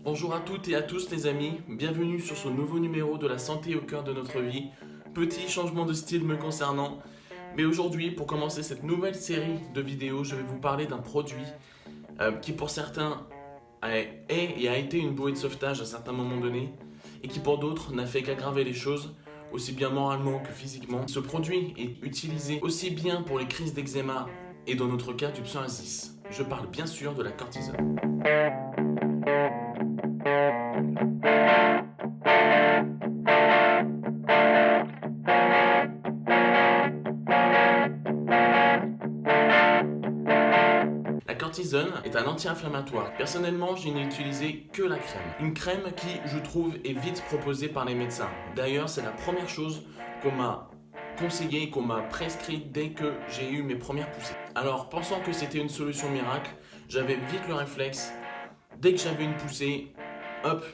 Bonjour à toutes et à tous les amis, bienvenue sur ce nouveau numéro de la santé au cœur de notre vie. Petit changement de style me concernant, mais aujourd'hui pour commencer cette nouvelle série de vidéos, je vais vous parler d'un produit qui pour certains est et a été une bouée de sauvetage à certains moments donnés et qui pour d'autres n'a fait qu'aggraver les choses, aussi bien moralement que physiquement. Ce produit est utilisé aussi bien pour les crises d'eczéma et dans notre cas du psoriasis. Je parle bien sûr de la cortisone. La cortisone est un anti-inflammatoire. Personnellement, je n'ai utilisé que la crème. Une crème qui, je trouve, est vite proposée par les médecins. D'ailleurs, c'est la première chose qu'on m'a conseillé, qu'on m'a prescrit dès que j'ai eu mes premières poussées. Alors, pensant que c'était une solution miracle, j'avais vite le réflexe. Dès que j'avais une poussée, hop,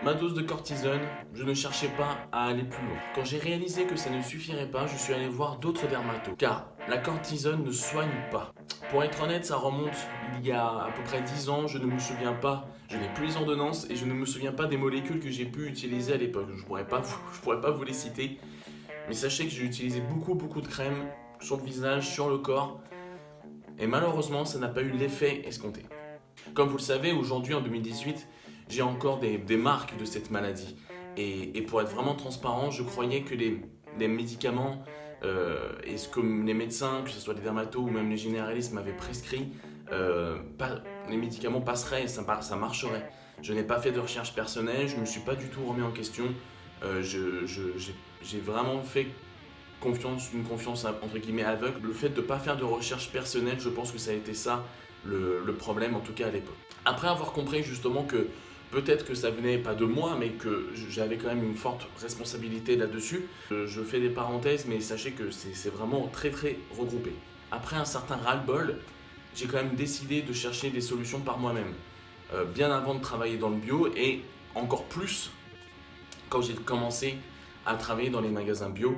ma dose de cortisone, je ne cherchais pas à aller plus loin. Quand j'ai réalisé que ça ne suffirait pas, je suis allé voir d'autres dermatos. Car la cortisone ne soigne pas. Pour être honnête, ça remonte il y a à peu près 10 ans, je ne me souviens pas, je n'ai plus les ordonnances et je ne me souviens pas des molécules que j'ai pu utiliser à l'époque. Je pourrais pas vous les citer, mais sachez que j'ai utilisé beaucoup de crème sur le visage, sur le corps, et malheureusement, ça n'a pas eu l'effet escompté. Comme vous le savez, aujourd'hui en 2018, j'ai encore des marques de cette maladie. Et pour être vraiment transparent, je croyais que les médicaments et ce que les médecins, que ce soit les dermatos ou même les généralistes m'avaient prescrit, les médicaments passeraient et ça marcherait. Je n'ai pas fait de recherche personnelle, je ne me suis pas du tout remis en question. J'ai vraiment fait une confiance entre guillemets aveugle. Le fait de ne pas faire de recherche personnelle, je pense que ça a été ça le problème, en tout cas à l'époque. Après avoir compris justement que peut-être que ça venait pas de moi, mais que j'avais quand même une forte responsabilité là-dessus, je fais des parenthèses, mais sachez que c'est vraiment très regroupé. Après un certain ras-le-bol, j'ai quand même décidé de chercher des solutions par moi-même. Bien avant de travailler dans le bio et encore plus quand j'ai commencé à travailler dans les magasins bio.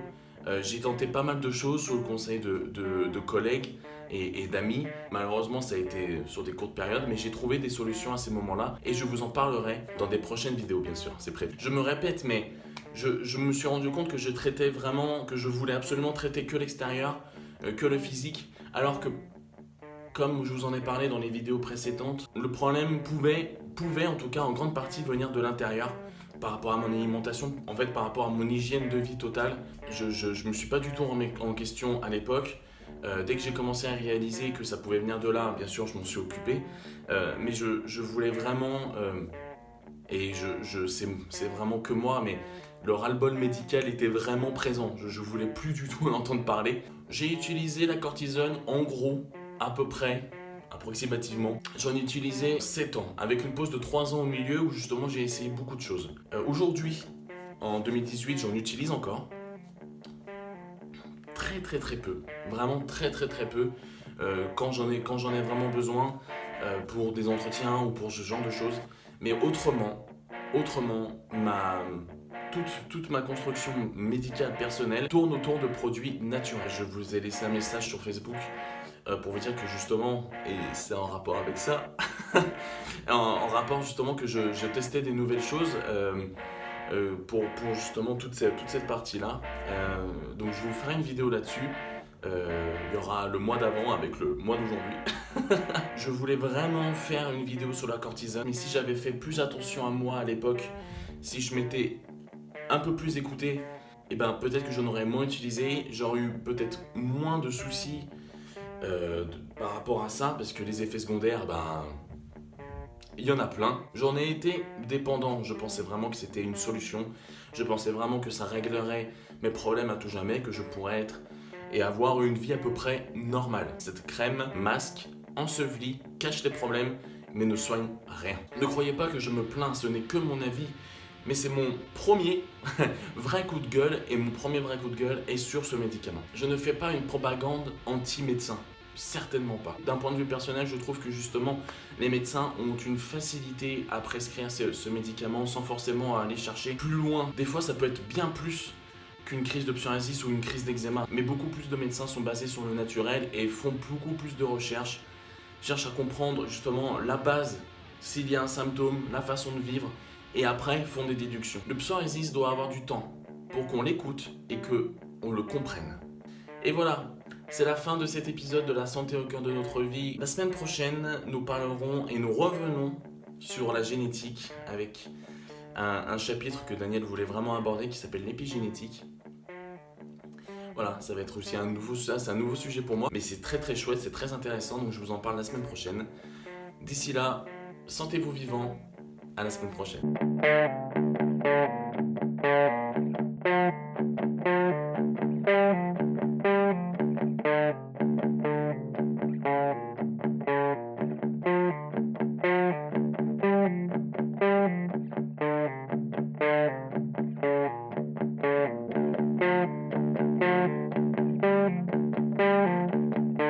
J'ai tenté pas mal de choses sous le conseil de collègues et d'amis. Malheureusement, ça a été sur des courtes périodes, mais j'ai trouvé des solutions à ces moments-là et je vous en parlerai dans des prochaines vidéos, bien sûr, c'est prévu. Je me répète, mais je me suis rendu compte que je voulais absolument traiter que l'extérieur, que le physique, alors que, comme je vous en ai parlé dans les vidéos précédentes, le problème pouvait en tout cas en grande partie venir de l'intérieur. Par rapport à mon alimentation, en fait par rapport à mon hygiène de vie totale, je me suis pas du tout remis en question à l'époque. Dès que j'ai commencé à réaliser que ça pouvait venir de là, bien sûr je m'en suis occupé, mais je voulais vraiment, c'est vraiment que moi, mais le ras-le-bol médical était vraiment présent, je voulais plus du tout en entendre parler. J'ai utilisé la cortisone en gros, à peu près, approximativement. J'en ai utilisé 7 ans, avec une pause de 3 ans au milieu où justement j'ai essayé beaucoup de choses. Aujourd'hui, en 2018, j'en utilise encore. Très peu. Vraiment très peu. Quand j'en ai vraiment besoin pour des entretiens ou pour ce genre de choses. Mais autrement, toute ma construction médicale personnelle tourne autour de produits naturels. Je vous ai laissé un message sur Facebook pour vous dire que justement, et c'est en rapport avec ça, en rapport justement que je testais des nouvelles choses pour justement toute cette partie-là. Donc je vous ferai une vidéo là-dessus. Il y aura le mois d'avant avec le mois d'aujourd'hui. Je voulais vraiment faire une vidéo sur la cortisone, mais si j'avais fait plus attention à moi à l'époque, si je m'étais un peu plus écouté, et ben peut-être que j'en aurais moins utilisé, j'aurais eu peut-être moins de soucis par rapport à ça, parce que les effets secondaires, il y en a plein. J'en ai été dépendant, je pensais vraiment que c'était une solution, je pensais vraiment que ça réglerait mes problèmes à tout jamais, que je pourrais être et avoir une vie à peu près normale. Cette crème masque, ensevelie, cache les problèmes, mais ne soigne rien. Ne croyez pas que je me plains, ce n'est que mon avis, mais c'est mon premier vrai coup de gueule, et mon premier vrai coup de gueule est sur ce médicament. Je ne fais pas une propagande anti-médecin. Certainement pas. D'un point de vue personnel, je trouve que justement les médecins ont une facilité à prescrire ce médicament sans forcément aller chercher plus loin. Des fois, ça peut être bien plus qu'une crise de psoriasis ou une crise d'eczéma. Mais beaucoup plus de médecins sont basés sur le naturel et font beaucoup plus de recherches, cherchent à comprendre justement la base s'il y a un symptôme, la façon de vivre, et après font des déductions. Le psoriasis doit avoir du temps pour qu'on l'écoute et qu'on le comprenne. Et voilà, c'est la fin de cet épisode de la santé au cœur de notre vie. La semaine prochaine, nous parlerons et nous revenons sur la génétique avec un chapitre que Daniel voulait vraiment aborder qui s'appelle l'épigénétique. Voilà, ça va être aussi un nouveau sujet pour moi, mais c'est très très chouette, c'est très intéressant, donc je vous en parle la semaine prochaine. D'ici là, sentez-vous vivants, à la semaine prochaine.